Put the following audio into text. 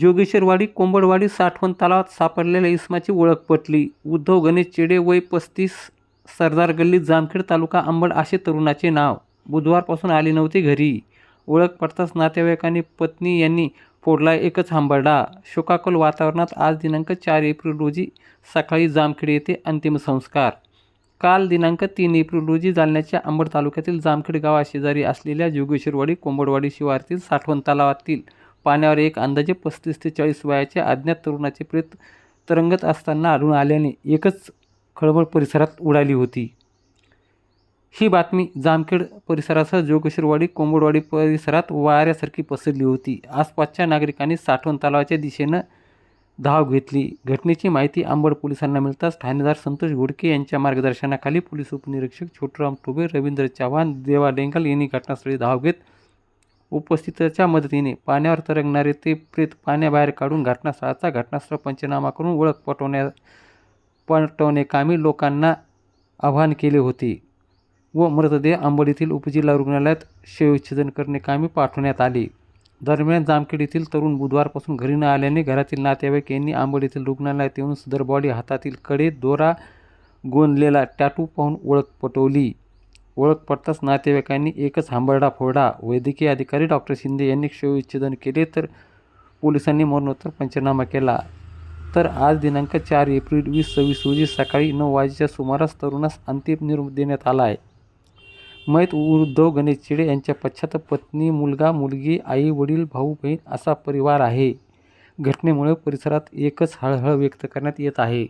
जोगेश्वरवाडी कोंबडवाडी साठवण तलावात सापडलेल्या इसमाची ओळख पटली. उद्धव गणेश चेडे, वय 35, सरदार गल्ली, जामखेड तालुका अंबड असे तरुणाचे नाव. बुधवारपासून आले नव्हते घरी. ओळख पडताच नातेवाईकांनी पत्नी यांनी फोडला एकच हंबरडा. शोकाकुल वातावरणात आज दिनांक 4 एप्रिल रोजी सकाळी जामखेड येथे अंतिम संस्कार. काल दिनांक 3 एप्रिल रोजी जालन्याच्या अंबड तालुक्यातील जामखेड गावाशेजारी असलेल्या जोगेश्वरवाडी कोंबडवाडी शिवारातील साठवण तलावातील पाण्यावर एक अंदाजे 35 ते 40 वयाच्या अज्ञात तरुणाचे प्रेत तरंगत असताना आढळून आल्याने एकच खळबळ परिसरात उडाली होती. ही बातमी जामखेड परिसरासह जोगेश्वरवाडी कोंबडवाडी परिसरात वाऱ्यासारखी पसरली होती. आसपासच्या नागरिकांनी साठवण तलावाच्या दिशेनं धाव घेतली. घटनेची माहिती अंबड पोलिसांना मिळताच ठाणेदार संतोष घोडके यांच्या मार्गदर्शनाखाली पोलीस उपनिरीक्षक छोटूराम टोबे, रवींद्र चव्हाण, देवा डेंगल यांनी घटनास्थळी धाव घेत उपस्थितांच्या मदतीने पाण्यावर तरंगणारे ते प्रेत पाण्याबाहेर काढून घटनास्थळ पंचनामा करून ओळख पटवण्याकामी लोकांना आवाहन केले होते व मृतदेह अंबड येथील उपजिल्हा रुग्णालयात शवविच्छेदन करण्याकामी पाठवण्यात आले. दरम्यान जामखेड येथील तरुण बुधवारपासून घरी न आल्याने घरातील नातेवाईक यांनी अंबड येथील रुग्णालयात येऊन सदर बॉडी हातातील कडे, दोरा, गोंदलेला टॅटू पाहून ओळख पटवली. ओळख पडताच नातेवाईकांनी एकच हंबरडा फोडला. वैद्यकीय अधिकारी डॉक्टर शिंदे यांनी शवविच्छेदन केले तर पोलिसांनी मरणोत्तर पंचनामा केला. तर आज दिनांक 4 एप्रिल 2026 रोजी सकाळी 9 वाजेच्या सुमारास तरुणास अंतिम निरोप देण्यात आला आहे. मयत उद्धव गणेश चेडे यांच्या पश्चात पत्नी, मुलगा, मुलगी, आई, वडील, भाऊ, बहीण असा परिवार आहे. घटनेमुळे परिसरात एकच हळहळ व्यक्त करण्यात येत आहे.